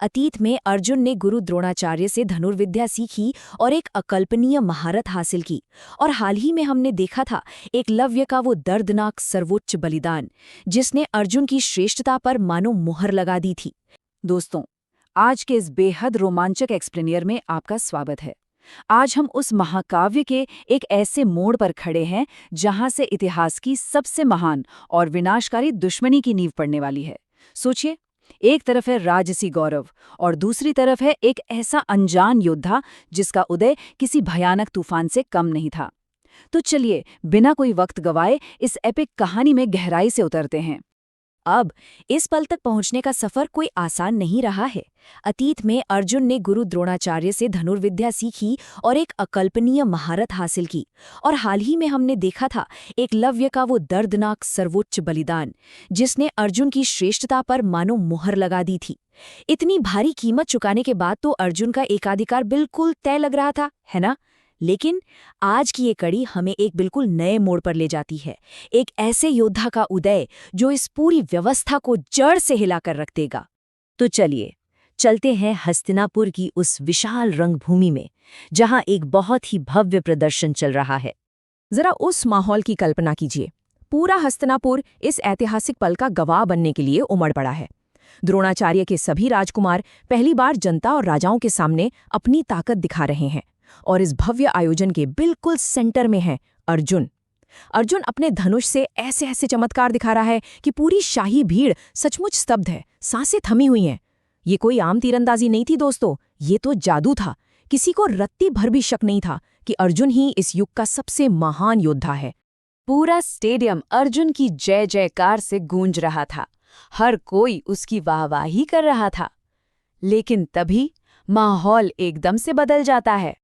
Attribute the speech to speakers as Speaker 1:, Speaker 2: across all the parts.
Speaker 1: अतीत में अर्जुन ने गुरु द्रोणाचार्य से धनुर्विद्या सीखी और एक अकल्पनीय महारत हासिल की। और हाल ही में हमने देखा था एकलव्य का वो दर्दनाक सर्वोच्च बलिदान, जिसने अर्जुन की श्रेष्ठता पर मानो मुहर लगा दी थी।
Speaker 2: दोस्तों, आज के इस बेहद रोमांचक एक्सप्लेनियर में आपका स्वागत है। आज हम उस महाकाव्य के एक ऐसे मोड़ पर खड़े हैं जहां से इतिहास की सबसे महान और विनाशकारी दुश्मनी की नींव पड़ने वाली है। सोचिए, एक तरफ है राजसी गौरव और दूसरी तरफ है एक ऐसा अनजान योद्धा जिसका उदय किसी भयानक तूफान से कम नहीं था। तो चलिए, बिना कोई वक्त गवाए इस एपिक कहानी में गहराई से उतरते हैं।
Speaker 1: अब इस पल तक पहुंचने का सफर कोई आसान नहीं रहा है। अतीत में अर्जुन ने गुरु द्रोणाचार्य से धनुर्विद्या सीखी और एक अकल्पनीय महारत हासिल की। और हाल ही में हमने देखा था एकलव्य का वो दर्दनाक सर्वोच्च बलिदान, जिसने अर्जुन की श्रेष्ठता पर मानो मुहर लगा दी थी। इतनी भारी कीमत चुकाने के बाद तो अर्जुन का एकाधिकार बिल्कुल तय लग रहा था, है ना? लेकिन आज की ये कड़ी हमें एक बिल्कुल नए मोड़ पर ले जाती है। एक ऐसे योद्धा का उदय जो इस पूरी व्यवस्था को जड़ से हिलाकर रख देगा। तो चलिए, चलते हैं हस्तिनापुर की उस विशाल रंगभूमि में, जहां एक बहुत ही भव्य प्रदर्शन चल रहा है।
Speaker 3: जरा उस माहौल की कल्पना कीजिए। पूरा हस्तिनापुर इस ऐतिहासिक पल का गवाह बनने के लिए उमड़ पड़ा है। द्रोणाचार्य के सभी राजकुमार पहली बार जनता और राजाओं के सामने अपनी ताकत दिखा रहे हैं। और इस भव्य आयोजन के बिल्कुल सेंटर में है अर्जुन। अर्जुन अपने धनुष से ऐसे ऐसे चमत्कार दिखा रहा है कि पूरी शाही भीड़ सचमुच स्तब्ध है, सांसें थमी हुई हैं। ये कोई आम तीरंदाजी नहीं थी दोस्तों, ये तो जादू था। किसी को रत्ती भर भी शक नहीं था कि अर्जुन ही इस युग का सबसे महान योद्धा है।
Speaker 2: पूरा स्टेडियम अर्जुन की जय जयकार से गूंज रहा था। हर कोई उसकी वाहवाही कर रहा था। लेकिन तभी माहौल एकदम से बदल जाता है।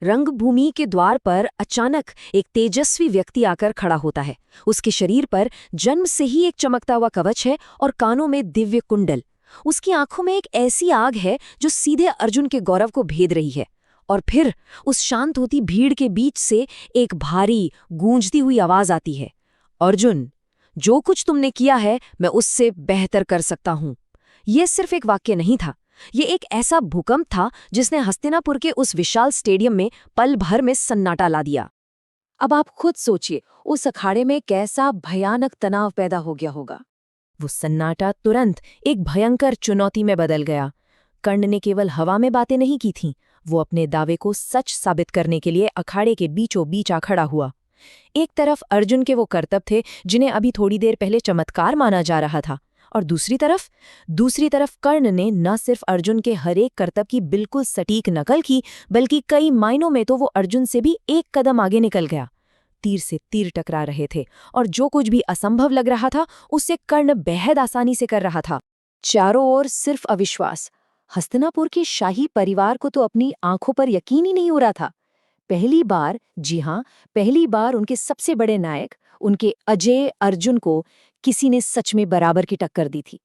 Speaker 1: रंगभूमि के द्वार पर अचानक एक तेजस्वी व्यक्ति आकर खड़ा होता है। उसके शरीर पर जन्म से ही एक चमकता हुआ कवच है और कानों में दिव्य कुंडल। उसकी आंखों में एक ऐसी आग है जो सीधे अर्जुन के गौरव को भेद रही है। और फिर उस शांत होती भीड़ के बीच से एक भारी गूंजती हुई आवाज आती है, अर्जुन, जो कुछ तुमने किया है मैं उससे बेहतर कर सकता हूं। यह सिर्फ एक वाक्य नहीं था, ये एक ऐसा भूकंप था जिसने हस्तिनापुर के उस विशाल स्टेडियम में पल भर में सन्नाटा ला दिया। अब आप खुद सोचिए, उस अखाड़े में कैसा भयानक तनाव पैदा हो गया होगा। वो सन्नाटा तुरंत एक भयंकर चुनौती में बदल गया। कर्ण ने केवल हवा में बातें नहीं की थीं, वो अपने दावे को सच साबित करने के लिए अखाड़े के बीचों बीच आ खड़ा हुआ। एक तरफ अर्जुन के वो करतब थे जिन्हें अभी थोड़ी देर पहले चमत्कार माना जा रहा था, और दूसरी तरफ कर्ण ने न सिर्फ अर्जुन के हर एक करतब की बिल्कुल सटीक नकल की, बल्कि कई मायनों में तो वो अर्जुन से भी एक कदम आगे निकल गया। तीर से तीर टकरा रहे थे और जो कुछ भी असंभव लग रहा था उससे कर्ण बेहद आसानी से कर रहा था। चारों ओर सिर्फ अविश्वास। हस्तिनापुर के शाही परिवार को तो अपनी आंखों पर यकीन ही नहीं हो रहा था। पहली बार, जी हाँ, पहली बार उनके सबसे बड़े नायक, उनके अजेय अर्जुन को किसी ने सच में बराबर की टक्कर दी थी।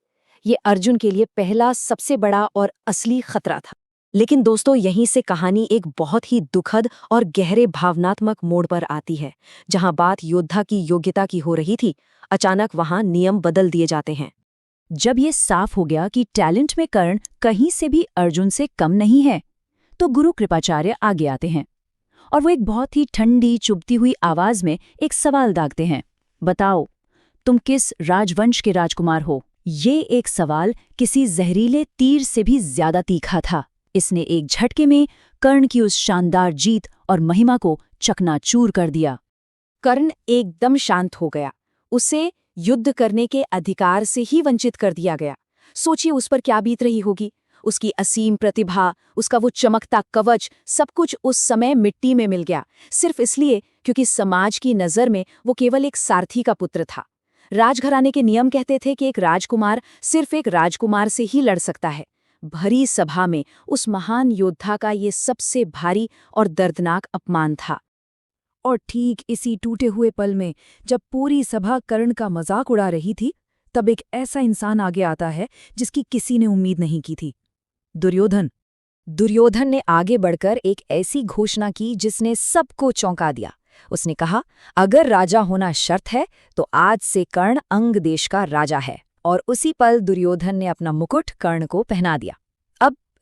Speaker 1: ये अर्जुन के लिए पहला सबसे बड़ा और असली खतरा था। लेकिन दोस्तों, यहीं से कहानी एक बहुत ही दुखद और गहरे भावनात्मक मोड़ पर आती है। जहां बात योद्धा की योग्यता की हो रही थी, अचानक वहां नियम बदल दिए जाते हैं। जब ये साफ हो गया कि टैलेंट में कर्ण कहीं से भी अर्जुन से कम नहीं है, तो गुरु कृपाचार्य आगे आते हैं और वो एक बहुत ही ठंडी चुभती हुई आवाज में एक सवाल दागते हैं, बताओ, तुम किस राजवंश के राजकुमार हो? ये एक सवाल किसी जहरीले तीर से भी ज्यादा तीखा था। इसने एक झटके में कर्ण की उस शानदार जीत और महिमा को चकनाचूर कर दिया।
Speaker 2: कर्ण एकदम शांत हो गया। उसे युद्ध करने के अधिकार से ही वंचित कर दिया गया। सोचिए उस पर क्या बीत रही होगी। उसकी असीम प्रतिभा, उसका वो चमकता कवच, सब कुछ उस समय मिट्टी में मिल गया, सिर्फ इसलिए क्योंकि समाज की नज़र में वो केवल एक सारथी का पुत्र था। राजघराने के नियम कहते थे कि एक राजकुमार सिर्फ एक राजकुमार से ही लड़ सकता है। भरी सभा में उस महान योद्धा का ये सबसे भारी और दर्दनाक अपमान था।
Speaker 3: और ठीक इसी टूटे हुए पल में, जब पूरी सभा कर्ण का मजाक उड़ा रही थी, तब एक ऐसा इंसान आगे आता है जिसकी किसी ने उम्मीद नहीं की थी, दुर्योधन।
Speaker 1: दुर्योधन ने आगे बढ़कर एक ऐसी घोषणा की जिसने सबको चौंका दिया। उसने कहा, अगर राजा होना शर्त है तो आज से कर्ण अंग देश का राजा है। और उसी पल दुर्योधन ने अपना मुकुट कर्ण को पहना दिया।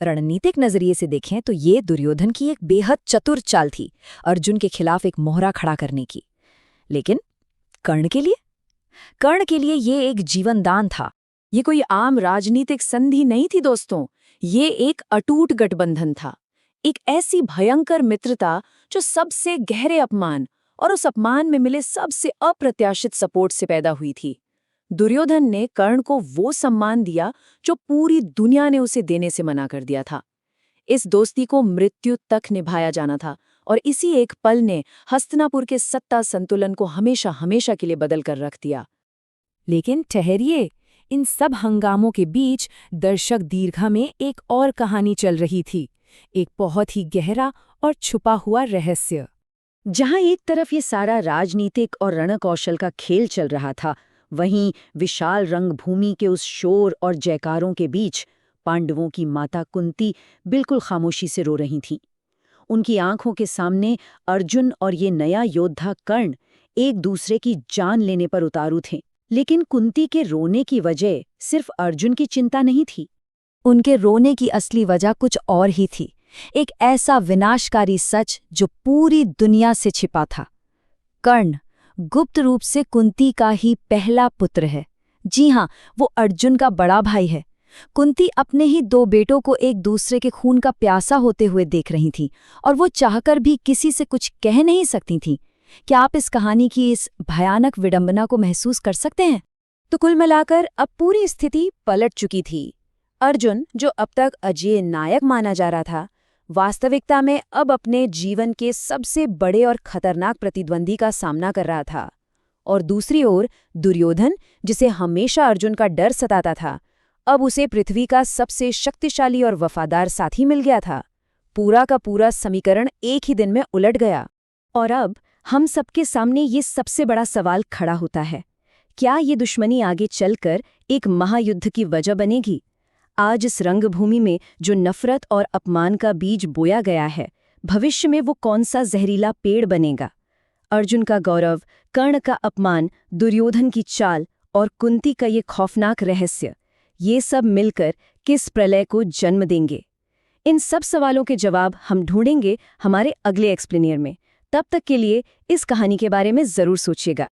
Speaker 1: रणनीतिक नजरिए से देखें तो ये दुर्योधन की एक बेहद चतुर चाल थी, अर्जुन के खिलाफ एक मोहरा खड़ा करने की। लेकिन कर्ण के लिए ये एक जीवनदान था।
Speaker 2: ये कोई आम राजनीतिक संधि नहीं थी दोस्तों, ये एक अटूट गठबंधन था। एक ऐसी भयंकर मित्रता जो सबसे गहरे अपमान और उस अपमान में मिले सबसे अप्रत्याशित सपोर्ट से पैदा हुई थी। दुर्योधन ने कर्ण को वो सम्मान दिया जो पूरी दुनिया ने उसे देने से मना कर दिया था। इस दोस्ती को मृत्यु तक निभाया जाना था और इसी एक पल ने हस्तिनापुर के सत्ता संतुलन को हमेशा हमेशा के लिए बदल कर रख दिया।
Speaker 3: लेकिन ठहरिए, इन सब हंगामों के बीच दर्शक दीर्घा में एक और कहानी चल रही थी, एक बहुत ही गहरा और छुपा हुआ रहस्य।
Speaker 1: जहां एक तरफ ये सारा राजनीतिक और रणकौशल का खेल चल रहा था, वहीं विशाल रंगभूमि के उस शोर और जयकारों के बीच पांडवों की माता कुंती बिल्कुल खामोशी से रो रही थीं। उनकी आंखों के सामने अर्जुन और ये नया योद्धा कर्ण एक दूसरे की जान लेने पर उतारू थे। लेकिन कुंती के रोने की वजह सिर्फ अर्जुन की चिंता नहीं थी। उनके रोने की असली वजह कुछ और ही थी, एक ऐसा विनाशकारी सच जो पूरी दुनिया से छिपा था। कर्ण गुप्त रूप से कुंती का ही पहला पुत्र है। जी हाँ, वो अर्जुन का बड़ा भाई है। कुंती अपने ही दो बेटों को एक दूसरे के खून का प्यासा होते हुए देख रही थी और वो चाहकर भी किसी से कुछ कह नहीं सकती थी। क्या आप इस कहानी की इस भयानक विडंबना को महसूस कर सकते हैं?
Speaker 2: तो कुल मिलाकर अब पूरी स्थिति पलट चुकी थी। अर्जुन, जो अब तक अजेय नायक माना जा रहा था, वास्तविकता में अब अपने जीवन के सबसे बड़े और खतरनाक प्रतिद्वंदी का सामना कर रहा था। और दूसरी ओर दुर्योधन, जिसे हमेशा अर्जुन का डर सताता था, अब उसे पृथ्वी का सबसे शक्तिशाली और वफादार साथी मिल गया था। पूरा का पूरा समीकरण एक ही दिन में उलट गया। और अब हम सबके सामने ये सबसे बड़ा सवाल खड़ा होता है, क्या ये दुश्मनी आगे चलकर एक महायुद्ध की वजह बनेगी? आज इस रंगभूमि में जो नफरत और अपमान का बीज बोया गया है, भविष्य में वो कौन सा जहरीला पेड़ बनेगा? अर्जुन का गौरव, कर्ण का अपमान, दुर्योधन की चाल और कुंती का ये खौफनाक रहस्य, ये सब मिलकर किस प्रलय को जन्म देंगे? इन सब सवालों के जवाब हम ढूंढेंगे हमारे अगले एक्सप्लेनियर में। तब तक के लिए इस कहानी के बारे में जरूर सोचिएगा।